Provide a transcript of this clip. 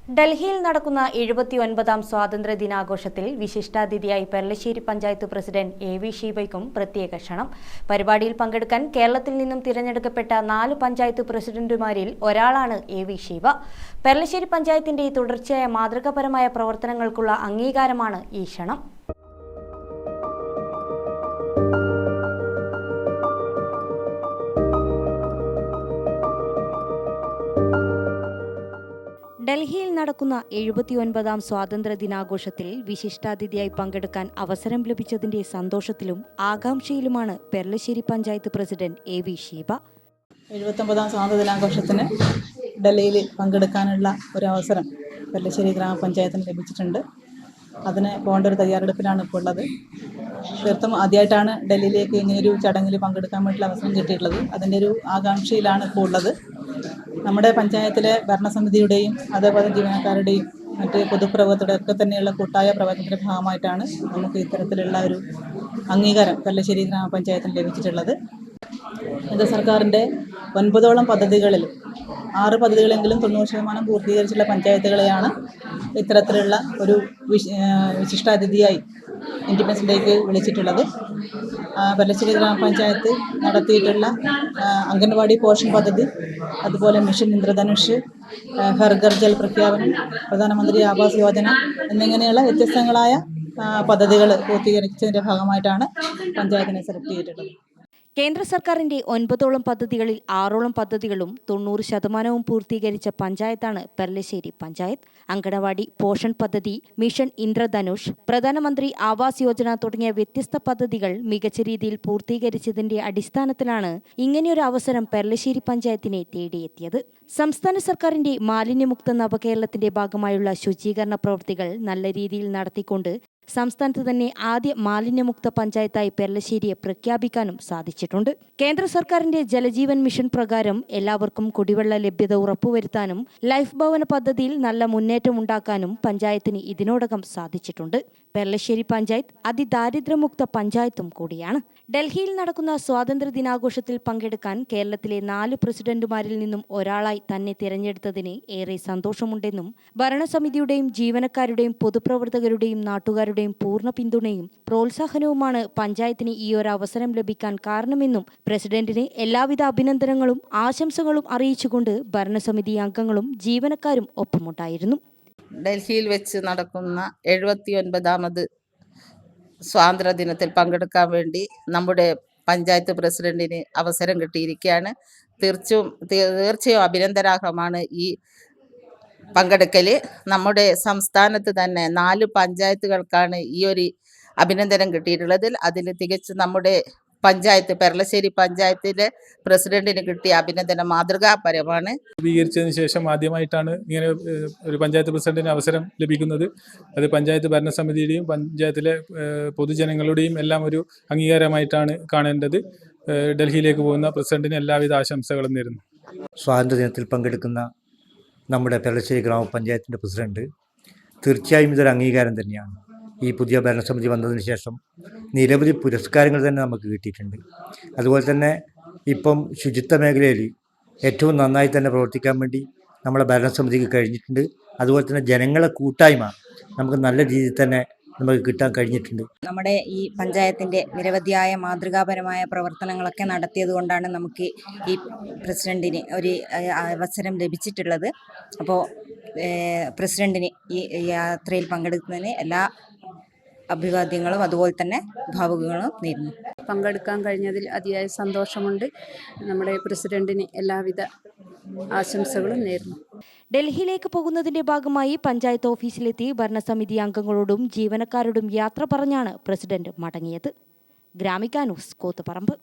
ഡൽഹിയിൽ നടക്കുന്ന 79ാം സ്വാതന്ത്ര്യ ദിനാഘോഷത്തിൽ വിശിഷ്ടാതിഥിയായി പെർളശ്ശേരി പഞ്ചായത്ത് പ്രസിഡന്റ് എ.വി. ഷീബയ്ക്കും പ്രത്യേക ക്ഷണം. പരിപാടിയിൽ പങ്കെടുക്കാൻ കേരളത്തിൽ നിന്നും തിരഞ്ഞെടുക്കപ്പെട്ട 4 പഞ്ചായത്ത് പ്രസിഡന്റുമാരിൽ ഒരാളാണ് എ.വി. ഷീബ. പെർളശ്ശേരി പഞ്ചായത്തിന്റെ തുടർച്ചയായ മാതൃകാപരമായ പ്രവർത്തനങ്ങൾക്കുള്ള അംഗീകാരമാണ് ഈ ക്ഷണം. ഡൽഹിയിൽ നടക്കുന്ന 79ാം സ്വാതന്ത്ര്യ ദിനാഘോഷത്തിൽ വിശിഷ്ടാതിഥിയായി പങ്കെടുക്കാൻ അവസരം ലഭിച്ചതിന്റെ സന്തോഷത്തിലും ആകാംക്ഷയിലുമാണ് പെർളശ്ശേരി പഞ്ചായത്ത് പ്രസിഡന്റ് എ.വി. ഷീബ. 79ാം സ്വാതന്ത്ര്യ ദിനാഘോഷത്തിന് ഡൽഹിയിൽ പങ്കെടുക്കാനുള്ള ഒരു അവസരം പെർളശ്ശേരി ഗ്രാമപഞ്ചായത്തിന് ലഭിച്ചിട്ടുണ്ട്. അതിന് പോകേണ്ട ഒരു തയ്യാറെടുപ്പിലാണ് ഇപ്പോൾ ഉള്ളത്. തീർത്തും ആദ്യമായിട്ടാണ് ഡൽഹിയിലേക്ക് ഇങ്ങനെയൊരു ചടങ്ങിൽ പങ്കെടുക്കാൻ വേണ്ടിയുള്ള അവസരം കിട്ടിയിട്ടുള്ളത്. അതിൻ്റെ ഒരു ആകാംക്ഷയിലാണ് ഇപ്പോൾ ഉള്ളത്. നമ്മുടെ പഞ്ചായത്തിലെ ഭരണസമിതിയുടെയും അതേപോലെ ജീവനക്കാരുടെയും മറ്റ് പൊതുപ്രവർത്തകരുടെ ഒക്കെ തന്നെയുള്ള കൂട്ടായ പ്രവർത്തനത്തിൻ്റെ ഭാഗമായിട്ടാണ് നമുക്ക് ഇത്തരത്തിലുള്ള ഒരു അംഗീകാരം പെർളശ്ശേരി ഗ്രാമപഞ്ചായത്തിന് ലഭിച്ചിട്ടുള്ളത്. കേന്ദ്ര സർക്കാരിൻ്റെ 9ഓളം പദ്ധതികളിൽ 6 പദ്ധതികളെങ്കിലും 90% പൂർത്തീകരിച്ചുള്ള പഞ്ചായത്തുകളെയാണ് ഇത്തരത്തിലുള്ള ഒരു വിശിഷ്ടാതിഥിയായി ഇൻഡിപെൻഡൻസ് ഡേക്ക് വിളിച്ചിട്ടുള്ളത്. പെർളശ്ശേരി ഗ്രാമപഞ്ചായത്ത് നടത്തിയിട്ടുള്ള അംഗൻവാടി പോഷൺ പദ്ധതി, അതുപോലെ മിഷൻ ഇന്ദ്രധനുഷ്, ഹർ ഘർ ജൽ പ്രഖ്യാപനം, പ്രധാനമന്ത്രി ആവാസ് യോജന എന്നിങ്ങനെയുള്ള വ്യത്യസ്തങ്ങളായ പദ്ധതികൾ പൂർത്തീകരിച്ചതിൻ്റെ ഭാഗമായിട്ടാണ് പഞ്ചായത്തിനെ സെലക്ട് ചെയ്തിട്ടുള്ളത്. കേന്ദ്ര സർക്കാരിന്റെ 9ഓളം പദ്ധതികളിൽ 6ഓളം പദ്ധതികളും 90% പൂർത്തീകരിച്ച പഞ്ചായത്താണ് പെർളശ്ശേരി പഞ്ചായത്ത്. അങ്കണവാടി പോഷൺ പദ്ധതി, മിഷൻ ഇന്ദ്രധനുഷ്, പ്രധാനമന്ത്രി ആവാസ് യോജന തുടങ്ങിയ വ്യത്യസ്ത പദ്ധതികൾ മികച്ച രീതിയിൽ പൂർത്തീകരിച്ചതിന്റെ അടിസ്ഥാനത്തിലാണ് ഇങ്ങനെയൊരു അവസരം പെർളശ്ശേരി പഞ്ചായത്തിനെ തേടിയെത്തിയത്. സംസ്ഥാന സർക്കാരിന്റെ മാലിന്യമുക്ത നവകേരളത്തിന്റെ ഭാഗമായുള്ള ശുചീകരണ പ്രവൃത്തികൾ നല്ല രീതിയിൽ നടത്തിക്കൊണ്ട് സംസ്ഥാനത്ത് തന്നെ ആദ്യ മാലിന്യമുക്ത പഞ്ചായത്തായി പെർളശ്ശേരിയെ പ്രഖ്യാപിക്കാനും സാധിച്ചിട്ടുണ്ട്. കേന്ദ്ര സർക്കാരിന്റെ ജലജീവൻ മിഷൻ പ്രകാരം എല്ലാവർക്കും കുടിവെള്ള ലഭ്യത ഉറപ്പുവരുത്താനും ലൈഫ് ഭവന പദ്ധതിയിൽ നല്ല മുന്നേറ്റം ഉണ്ടാക്കാനും പഞ്ചായത്തിന് ഇതിനോടകം സാധിച്ചിട്ടുണ്ട്. പെർളശ്ശേരി പഞ്ചായത്ത് അതിദാരിദ്ര്യമുക്ത പഞ്ചായത്തും കൂടിയാണ്. ഡൽഹിയിൽ നടക്കുന്ന സ്വാതന്ത്ര്യ ദിനാഘോഷത്തിൽ പങ്കെടുക്കാൻ കേരളത്തിലെ 4 പ്രസിഡന്റുമാരിൽ നിന്നും ഒരാളായി തന്നെ തിരഞ്ഞെടുത്തതിന് ഏറെ സന്തോഷമുണ്ടെന്നും ഭരണസമിതിയുടെയും ജീവനക്കാരുടെയും പൊതുപ്രവർത്തകരുടെയും നാട്ടുകാരുടെയും പൂർണ്ണ പിന്തുണയും പ്രോത്സാഹനവുമാണ് പഞ്ചായത്തിന് ഈ ഒരു അവസരം ലഭിക്കാൻ കാരണമെന്നും പ്രസിഡന്റിന് എല്ലാവിധ അഭിനന്ദനങ്ങളും ആശംസകളും അറിയിച്ചുകൊണ്ട് ഭരണസമിതി അംഗങ്ങളും ജീവനക്കാരും ഒപ്പമുണ്ടായിരുന്നു. ഡൽഹിയിൽ വെച്ച് നടക്കുന്ന 79ാമത് സ്വാതന്ത്ര്യ ദിനത്തിൽ പങ്കെടുക്കാൻ വേണ്ടി നമ്മുടെ പഞ്ചായത്ത് പ്രസിഡന്റിന് അവസരം കിട്ടിയിരിക്കുകയാണ്. തീർച്ചയായും അഭിനന്ദനാർഹമാണ് ഈ പങ്കെടുക്കൽ. നമ്മുടെ സംസ്ഥാനത്ത് തന്നെ 4 പഞ്ചായത്തുകൾക്കാണ് ഈ ഒരു അഭിനന്ദനം കിട്ടിയിട്ടുള്ളത്. അതിൽ തികച്ചും നമ്മുടെ പഞ്ചായത്ത് പെർളശ്ശേരി പഞ്ചായത്തിലെ പ്രസിഡന്റിന് കിട്ടിയ അഭിനന്ദനം മാതൃകാപരമാണ്. രൂപീകരിച്ചതിന് ശേഷം ആദ്യമായിട്ടാണ് ഇങ്ങനെ ഒരു പഞ്ചായത്ത് പ്രസിഡന്റിന് അവസരം ലഭിക്കുന്നത്. അത് പഞ്ചായത്ത് ഭരണസമിതിയുടെയും പഞ്ചായത്തിലെ പൊതുജനങ്ങളുടെയും എല്ലാം ഒരു അംഗീകാരമായിട്ടാണ് കാണേണ്ടത്. ഡൽഹിയിലേക്ക് പോകുന്ന പ്രസിഡന്റിന് എല്ലാവിധ ആശംസകളും നേരുന്നു. സ്വാതന്ത്ര്യ ദിനത്തിൽ പങ്കെടുക്കുന്ന നമ്മുടെ പെർളശ്ശേരി ഗ്രാമപഞ്ചായത്തിൻ്റെ പ്രസിഡന്റ് തീർച്ചയായും ഇതൊരു അംഗീകാരം തന്നെയാണ്. ഈ പുതിയ ഭരണസമിതി വന്നതിന് ശേഷം നിരവധി പുരസ്കാരങ്ങൾ തന്നെ നമുക്ക് കിട്ടിയിട്ടുണ്ട്. അതുപോലെ തന്നെ ഇപ്പം ശുചിത്വ മേഖലയിൽ ഏറ്റവും നന്നായി തന്നെ പ്രവർത്തിക്കാൻ വേണ്ടി നമ്മളെ ഭരണസമിതിക്ക് കഴിഞ്ഞിട്ടുണ്ട്. അതുപോലെ തന്നെ ജനങ്ങളെ കൂട്ടായ്മ നമുക്ക് നല്ല രീതിയിൽ തന്നെ നമുക്ക് കിട്ടാൻ കഴിഞ്ഞിട്ടുണ്ട്. നമ്മുടെ ഈ പഞ്ചായത്തിൻ്റെ നിരവധിയായ മാതൃകാപരമായ പ്രവർത്തനങ്ങളൊക്കെ നടത്തിയത് കൊണ്ടാണ് നമുക്ക് ഈ പ്രസിഡന്റിന് ഒരു അവസരം ലഭിച്ചിട്ടുള്ളത്. അപ്പോൾ പ്രസിഡന്റിന് ഈ യാത്രയിൽ പങ്കെടുക്കുന്നതിന് എല്ലാ അഭിവാദ്യങ്ങളും അതുപോലെ തന്നെ ഭാവുകങ്ങളും നേരുന്നു. പങ്കെടുക്കാൻ കഴിഞ്ഞതിൽ അതിയായ സന്തോഷമുണ്ട്. നമ്മുടെ പ്രസിഡന്റിന് എല്ലാവിധ ആശംസകളും നേരുന്നു. ഡൽഹിയിലേക്ക് പോകുന്നതിന്റെ ഭാഗമായി പഞ്ചായത്ത് ഓഫീസിലെത്തി ഭരണസമിതി അംഗങ്ങളോടും ജീവനക്കാരോടും യാത്ര പറഞ്ഞാണ് പ്രസിഡന്റ് മടങ്ങിയത്. ഗ്രാമിക ന്യൂസ്, കൂത്തുപറമ്പ്.